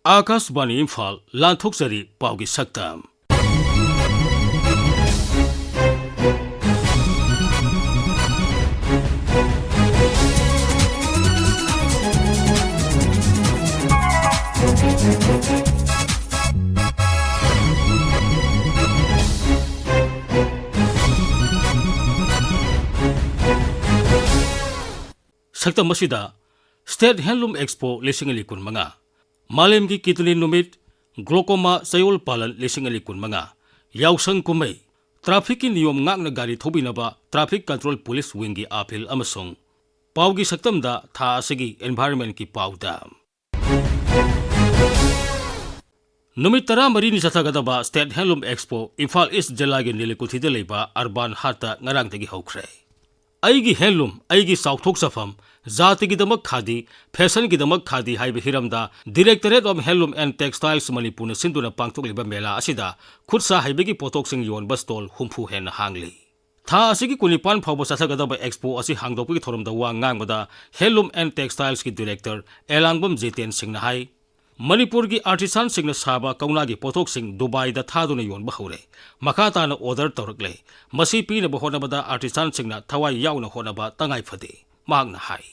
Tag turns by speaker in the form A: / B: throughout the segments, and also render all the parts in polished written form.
A: Akashvani Imphal Thokchari Paugi Saktam. Saktam masida State Handloom Expo lising alikun mga Malim gi kitulin numit Glaucoma sayol palan lising alikun mga Yausang kumay Traffic niyom ngak na gari thobi na ba Traffic Control Police Wing gi apil amasong Paugi saktam da tha asigi environment ki pauda Numit tara marini sa tagadaba State Handloom Expo Imphal East Jalagi nilikuthida leba Arban Hata ngarang tagi hokre Aigi handloom aigi South Thokcham Zati gidamak khadi fashion gidamak khadi haiba hiramda Directorate of Handloom and Textiles Manipur na sinduna pangthok liba mela asida khutsa haibegi potok sing yon bastol humpu hen hangli Tha asigi kunipan phawba sasagadaba expo asi hangdopgi thoromda wa ngangda Handloom and Textiles ki director Elangbam Jiten Singh na hai Manipur ki artisan sing na saba kauna gi potok sing Dubai da thaduna yon bahore makata na order torakle masi pi na bahona bada artisan sing na thawai yaw na hona ba tangai phade magna hai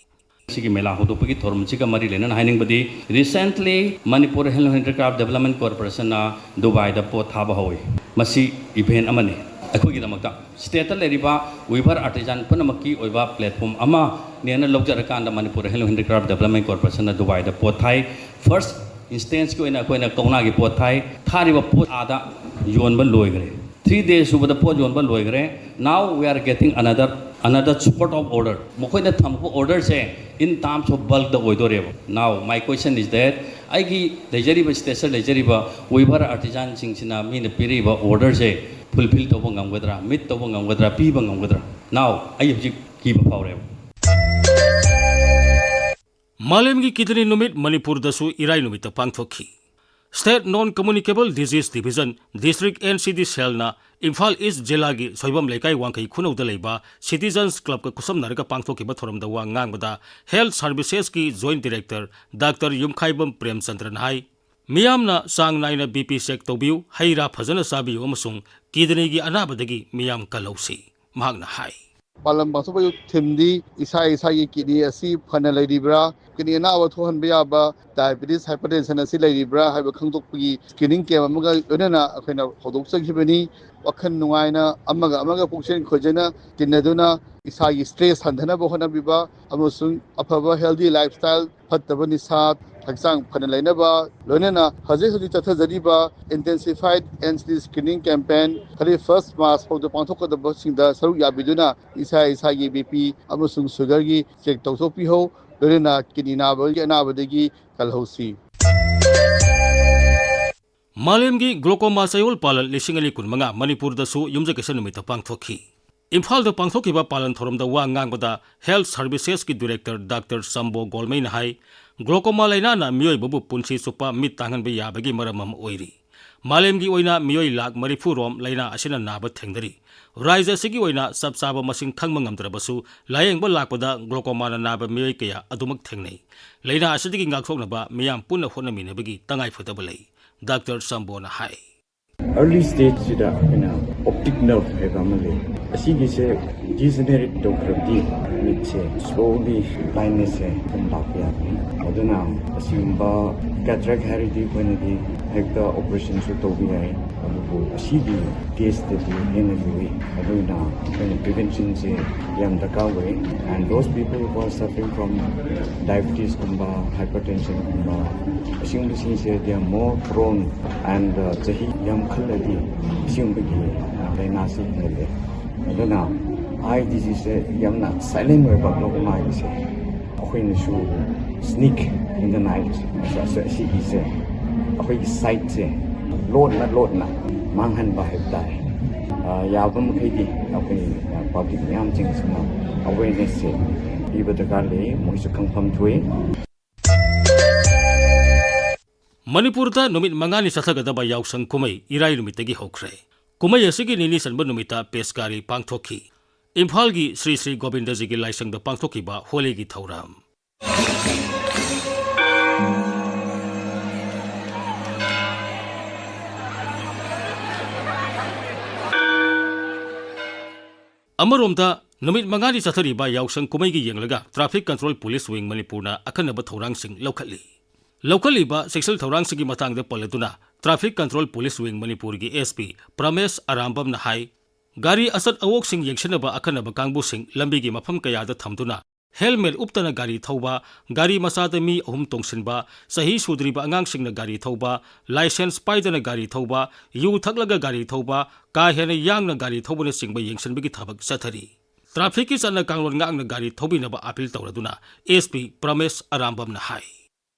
B: Sigi mela hodopagi thorum chika mari lenan haining badi recently Manipur Handloom Handicraft Development Corporation na Dubai da po thaba hoy masi event amani akhoi gi damakta state ta leriba weaver artisan punamaki oiba platform ama nena lokjar kan da Manipur Handloom Handicraft Development Corporation na Dubai da po thai first instance ko ina kauna gi po thai thariba po ada yonba loigre 3 days over the po yonba loigre now we are getting another support of order mokoi na thampo order se in terms of bulk the oidore now my question is that I gi lejari station lejari weaver artisan sing sina min piri order se fulfill to bangam gadra mit to bangam gadra pi bangam gadra now I hojik ki ba pawre
A: Malim gi kitni numit Manipur dasu irai numit pangthokhi State Non-Communicable Disease Division District NCD Cell na Imphal East Jelagi soibam lekai wangkai khunau da leiba Citizens Club ka kusam narga pangthoki ba thoram da wa ngangbada Health Services ki Joint Director Dr. Maibam Dwijamani hai Miyam na sang naina BP check tobiu haira phajana sabiu amasung kidney gi anabadagi miyam kalausi magna hai
C: Palam baso bayu timdi isai kidney asi phana laidibra kidney na awa thohan bya ba diabetes hypertension asi laidibra haiba khangdokpi screening ke amaga onana akhaina hodok sakhibani wakhan nuaina amaga puksen khojena tinaduna isai stress handana ba hona biba amasung afaba healthy lifestyle phattaba nisat Haksang Panalainaba, Lonena, Hazi Tatazariba, intensified NCD screening campaign, Kali first mass for the Pantoko the Bossing the Saru Yabiduna, Isai BP, Amusung Sugari, Check Tosopiho, Lorena, Kidinaba, Yanabadegi, Kalhosi.
A: Malimgi Glaucoma sayol palan lising alikun mga Manipur dasu yumjakasan numita pangthokhi. Imphal da pangthoki ba palan thorom da wa ngangbada Health Services ki Director Dr. Sambo Golmain hai Glaucoma laina na miyoi babu punsi supa mit tangan ba yabagi maramam oiri. Malemgi oina miyoi lag marifurom laina asina naba thengdari. Raisa sigi oina sabsaba masing khangma ngamdrabasu layeng ba lakpada glaucoma na naba miyoi kaya adumak thengnei. Laina asidigi ngakthokna ba miyam punna honamina bagi tangai phatabalai. Dr. Sambo na hai.
D: Early stage sida optic nerve hai gamale asigi se degenerate doctor mitse slowly blindness hai kumbapya aduna asimba cataract haridi kwenadi hekta operation su tobi hai abu asigi case de energy aduna prevention se yam dakawe and those people who are suffering from diabetes kumba hypertension kumba asimbi se they are more prone and jahi yam khaladi simbagi lainasi hele aduna eye disease yamna silent way ba glaucoma ise akhoi shu sneak in the night so she is akhoi sight se load na manghan ba hebdai yabam khaidi akhoi public yam chingsna awareness se ibadakale moisu kangpham thui
A: Manipur da numit mangani sasagadaba yausang kumay irai numitagi hokre. Kumay asigi nini sanba numita peskari pangthoki. Imphal gi Sri Govindaji gi laisang da pangthoki ba holi gi thauram. अमरोमदा नुमित मंगानी चथरीबा यावसंग कुमैगी येंगलगा traffic control police wing मणिपुरना अखनबा थौरांगसिंग लौखली सेक्शुअल थौरांगसिंगी मतांगदा पल्लदुना ट्रैफिक कंट्रोल पुलिस विंग मणिपुरगी एसपी प्रमेश अरामबमना हाई गाड़ी असत अवोकसिंग येंगसनबा अखनबा कांगबुसिंग लंबीगी मफम कयादा थमदुना हेलमेट उपतना गाड़ी थौबा गाड़ी मसादा मी अहुम तोंगसिनबा सही सुद्रीबा अंगांगसिंगना गाड़ी थौबा लाइसेंस पाइदना गाड़ी थौबा यू थकलगा गाड़ी थौबा का हेना यांगना गाड़ी थौबना सिंगबा येंगसनबगी थबक चथरी ट्रैफिक की चलना कांगलोन गांगना गाड़ी थौबिनबा अपील तौरदुना एसपी प्रमेश अरामबमना हाई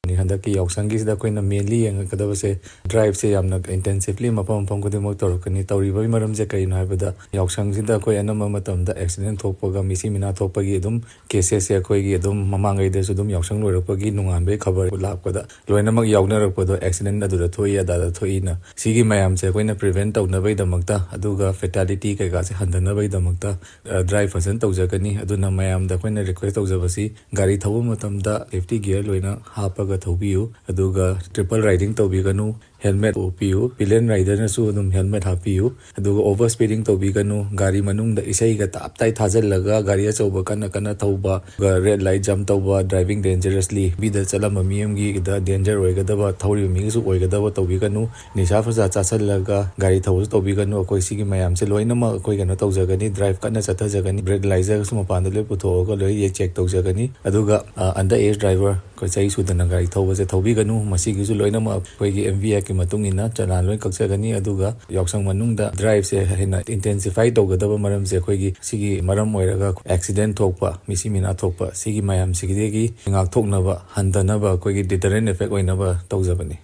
E: हंदकी यावसंगी मेनली येंगकदबसे ड्राइव से इंटेंसिवली मफम खुदिमक तौरकनी तौरीबगी मरमजे करिनो हाइबदा यावसंगसिदा अखोय अनम मतमदा एक्सीडेंट थोकपगा मिसी मिना थोकपगी अदुम केसेस से अखोयगी अदुम ममांगैदसु अदुम यावसंग लोरकपगी नुंगानबे खबर लापकदा लोइनमक यावनरकपदो एक्सीडेंट अदुदा थोई अदादा थोइना सिगी मयाम से अखोयना प्रिवेंट तौनबई दमकता अदुगा फेटालिटी कैका से हंदनबई दमकता ड्राइव फजन तौजगनी अदुना मयाम दा अखोयना रिक्वेस्ट तौजबसी गाड़ी थौब मतमदा सेफ्टी गियर लोइना हापगा थौबियु अदुगा ट्रिपल राइडिंग तौबिगनु हेलमेट ओपियु पिलेन राइडर नसु अदुम हेलमेट हापियु अदुगा ओवर स्पीडिंग तौबिगनु गाड़ी मनुंग द इसैगा तापताई थाजलगा गाड़ी अचौबा कना कना थौबा रेड लाइट जंप तौबा ड्राइविंग डेंजरसली बिद चलम मियमगी द डेंजर ओइगदबा थौरि मिगसु ओइगदबा तौबिगनु निशा फजा चाचलगा गाड़ी थौबसु तौबिगनु अखोय सिगी मयाम से लोइनमा अखोय गनो तौजगनी ड्राइव कना चथजगनी ब्रेक लाइजर सु मपान ले पुथोगा लोइ ये चेक तौजगनी अदुगा अंडर एज ड्राइवर को सही सुदना गाड़ी थौबसे थौबिगनु मसिगिसु लोइनमा अखोयगी एमवीआई की मतुंगिना चलान लोइ कक्सगनी अदुगा यावसंग मनुंगदा ड्राइव से हेना इंटेंसिफाई तौगदबा मरम से अखोयगी सिगी मरम ओइरगा एक्सीडेंट थोकपा मिसी मिना थोकपा सिगी मयाम सिगिदेगी ngaक थोकनबा हंदनबा अखोयगी डिटरेंट इफेक्ट ओइनबा तौजबनी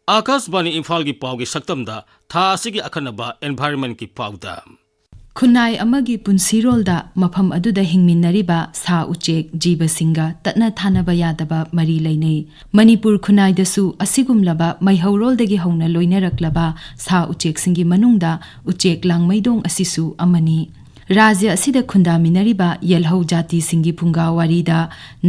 A: आकाशवाणी इम्फाल की पाव की सक्तमदा था असिगी अखनबा एनवायरनमेंट की पावदा
F: खुनाई अमगी पुंसिरोलदा मफम अदुदा हिंगमिनरिबा सा उचेक जीवसिंगा ततना थानबा यादबा मरी लैनै मणिपुर खुनाइदसु असिगुमलबा मैहौरोलदगी हौना लोइनरक्लबा सा उचेकसिंगी मनुंगदा उचेक लांगमैदोंग असिसु अमनी राज्य असिदा खुंदामिनरिबा यलहौ जाति सिंगी फुंगा वारीदा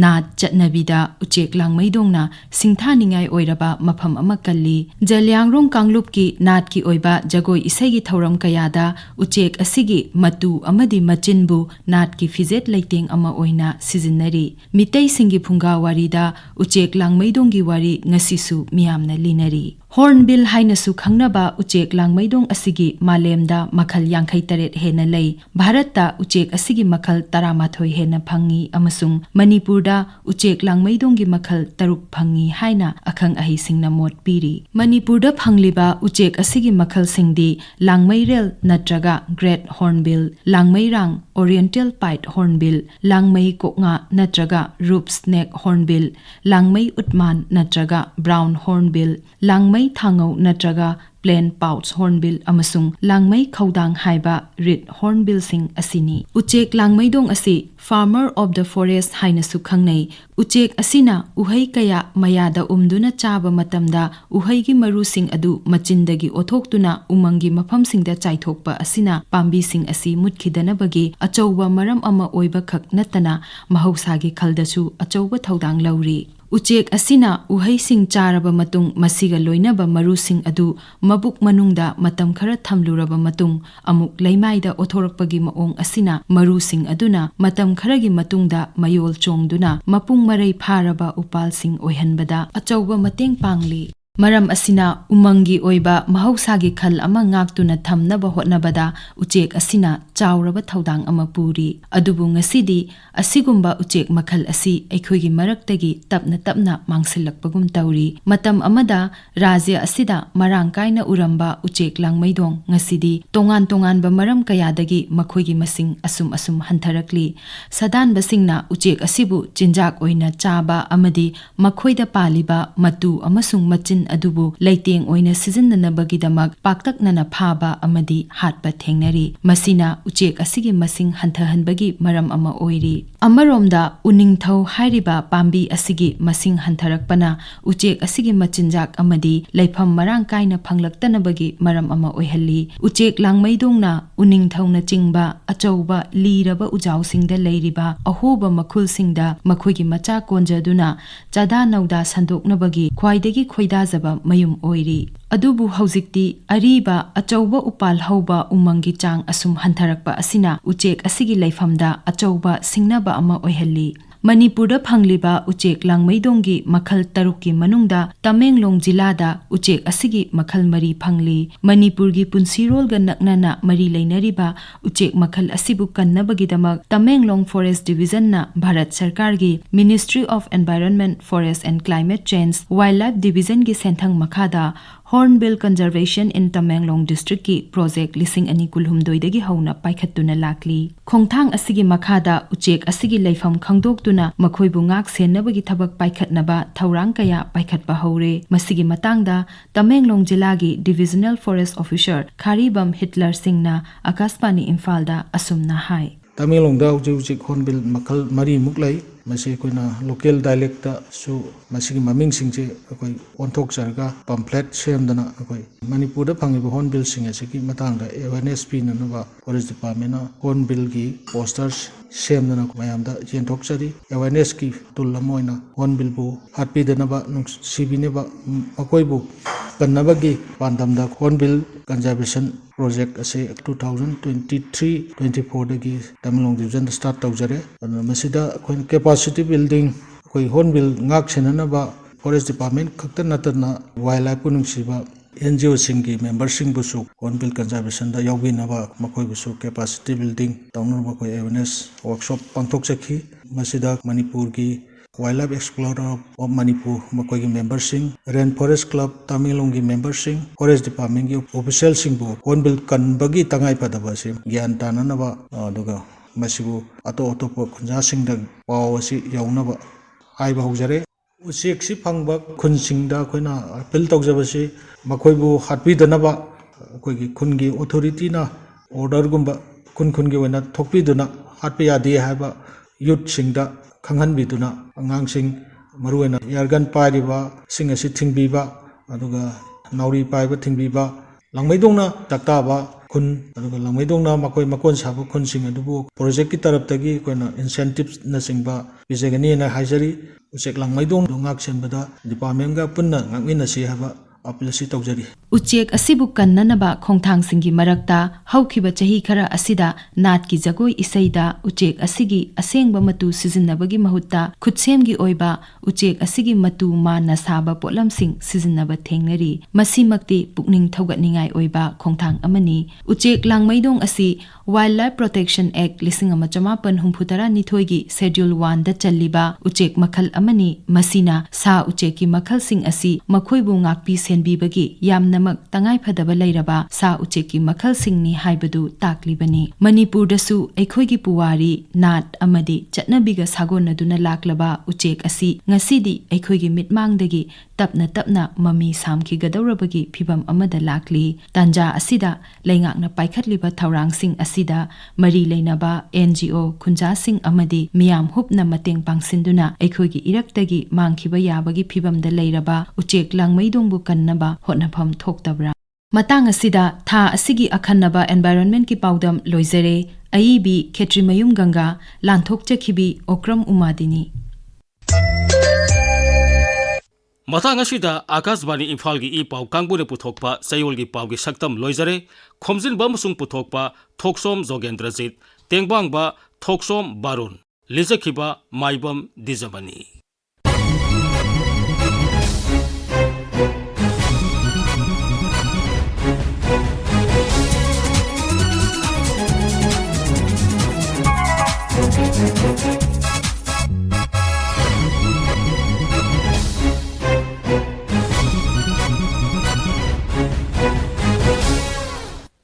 F: नाट चटनबीदा उचेक लांगमैदोंगना सिंथानिंगाई ओइरबा मफम अमा कल्ली जल्याङ्रोंग कांगलुप की नाट की ओइबा जगोई इसैगी थौरम कयादा उचेक असिगी मतु अमदी मचिनबु नाट की फिजेट लैतेंग अमा ओइना सिजिनरी मितै सिंगी फुंगा वारीदा उचेक लांगमैदोंगी वारी ngasisu मियामना लिनरी हॉर्नबिल हाइनसु खंगनबा उचेक लांगमैदोंग असिगी मालेमदा मखल 53 हेना लै भारतता उचेक असिगी मखल 13 हेना फंगी अमसुंग मणिपुरदा उचेक लांगमैदोंगी मखल 3 फंगी हाइना अखंग अहिसिंगना मोट पीरी मणिपुरदा फंगलिबा उचेक असिगी मखल सिंगदी लांगमैरेल नत्रगा ग्रेट हॉर्नबिल लांगमैरांग ओरिएंटल पाइट हॉर्नबिल लांगमै कोंगा नत्रगा रूप स्नेक हॉर्नबिल लांगमै उत्मान नत्रगा ब्राउन हॉर्नबिल लांगमै थांगौ नत्रगा प्लेन पाउच हॉर्नबिल अमसुंग लांगमै खौदांग हाइबा रिड हॉर्नबिल सिंग असिनी उचेक लांगमैदोंग असि फार्मर ऑफ द फॉरेस्ट हाइनसु खंगनै उचेक असिना उहै कया मयादा उमदुना चाबा मतमदा उहैगी मरुसिंग अदु मचिंदगी ओथोक्तुना उमंगी मफमसिंगदा चाइथोकपा असिना पाम्बीसिंग असि मुतखिदनबगी अचौबा मरम अमा ओइबा खक नतना महौसागी खलदसु अचौबा थौदांग लौरी उचेक असिना उहै सिंग चारबा मतुंग मसिगा लोइनबा मरुसिंग अदु मबुक मनुंगदा मतम खरा थमलुरबा मतुंग अमुक लैमाइदा ओथोरकपगी मओंग असिना मरुसिंग अदुना मतम खरगी मतुंगदा मयोल चोंगदुना मपुंग मरै फारबा उपालसिंग ओइहनबदा अचौबा मतेंग पांगली मरम असिना उमंगी ओइबा महौसागी खल अमा ngaktuna thamnaba hotnabada uchek asina chawraba thodang ama puri adubu ngasidi asigumba uchek makhal asi aikhoigi maraktagi tapna mangsilakpagum tawri matam amada rajya asida marang kaina uramba uchek langmaidong ngasidi tongan ba maram kayadagi makhoigi masing asum hantharakli sadan basingna uchek asibu chinjak oina chaba amadi makhoida paliba matu amasung machin अदुबु लैतेंग ओइना सिजननबगिदमक पाक्तकनना फाबा अमदी हाटपा थेंगनरी मसिना उचेक असिगी मसिंग हंथहनबगी मरम अमा ओइरी अमरोमदा उनिंगथौ हाइरिबा पाम्बी असिगी मसिंग हंथरकपना उचेक असिगी मचिनजाक अमदी लैफम मरांग काइना फंगलक्तनबगी मरम अमा ओइहल्ली उचेक लांगमैदोंगना उनिंगथौना चिंगबा अचौबा लीरबा उजावसिंगदा लैरिबा अहोबा मखुलसिंगदा मखोइगी मचा कोंजदुना चादा Nauda संदोकनबगी ख्वाइदगी खोइदा fazaba mayum oiri adubu haujikti ariba achauba upal hauba umangi chang asum hantarakpa asina uchek asigi laifamda achauba singnaba ama oihalli Manipurda phangliba uchek langmaidonggi makhal tarukki manungda Tamenglong jilada uchek asigi makhal mari phangli Manipurgi punsirolga naknana mari leinariba uchek makhal asibu kannabagidamak Tamenglong Forest Division na Bharat Sarkargi Ministry of Environment, Forest and Climate Change Wildlife Division gi senthang makhada Hornbill Conservation in Tamenglong District ki project lising ani kulhumdoi dagi hauna paikhattuna lakli khongthang asigi makhada uchek asigi leifam khangdoktuna makhoibu ngak senabagi thabak paikhatnaba thaurang kaya paikhatpa haure masigi matangda Tamenglong jila gi Divisional Forest Officer Kharibam Hitler Singna Akashpani Imphal da asumna hai
G: Tamenglong da ujik hornbill makhal mari muklai masi koina local dialect da su masigi maming singje akoi onthok charga pamphlet semdana akoi Manipur da phangiba hornbill sing asigi matang da awareness pi nanaba forest department na hornbill gi posters semdana mayam da yenthok chari awareness ki tullamoina hornbill bu hatpi danaba sibine ba akoi bu kannabagi pandamda hornbill conservation project ase 2023-24 dagi Tamenglong division start tawjare masida koin capacity building koi hornbill ngak senanaba forest department khakta natana wildlife punungsiba NGO singi member sing busu hornbill conservation da yawginaba makoi busu capacity building tawnaba koi awareness workshop pangthok chakhi masida Manipur gi Wildlife Explorer of Manipur makoi gi member sing Rainforest Club Tamenglong gi member sing Forest Department gi official sing bu hornbill kanbagi tangai padaba se gyan tananaba aduga masibu ato khunja sing da pawasi yawnaba aiba hojare uchek si phangba khun sing da koina appeal tawjabasi makoi bu hatpi danaba koi gi khun gi authority na order gumba khun gi wena thokpi duna hatpi ade haiba youth sing da khanghan biduna angang sing maruena yargan pariba sing asi thingbiba aduga nauri paiba thingbiba langmaidongna taktaba khun aduga langmaidongna makoi makon sabu khun sing adubu project ki tarap tagi koina incentives na singba bijagani na haijari uchek langmaidong ngak senbada department ga punna ngakmina si haba appeal si tawjari
F: Uchek asibu kannanaba khongthang singi marakta haukhiba chahi khara asida nat ki jagoi isaida uchek asigi asengba matu sijinnabagi mahutta khutsemgi oiba uchek asigi matu ma nasaba potlam sing sijinnaba thengnari masimakti pukning thaugatningai oiba khongthang amani uchek langmaidong asi Wildlife Protection Act 1962 gi Schedule 1 da challiba uchek makhal amani masina sa ucheki makhal sing asi makhoibu ngakpi senbibagi yamna tangai phadaba leiraba sa ucheki makhal singni haibadu taklibani Manipur dasu aikhoigi puwari nat amadi chatnabiga sagonaduna laklaba uchek asi ngasidi aikhoigi mitmangdagi tapna mami samki gadawrabagi phibam amada lakli tanja asida leingakna paikhatliba thaurang sing asida mari leinaba NGO khunja sing amadi miyam hupna mateng pangsinduna aikhoigi iraktagi mangkhiba yabagi phibamda leiraba uchek langmaidongbu kannaba hotnapham thoktabra matang asida tha asigi akhannaba environment ki paudam loizare aibi khetrimayum ganga lanthok chakhibi okram umadini
A: Matang asida Akashbani Imphal gi ipau kangbure puthokpa sayol gi pau gi saktam loizare khomjin bamusung puthokpa Thokchom Jogendrajit tengbangba Thokchom Barun lijakhiba Maibam Dwijamani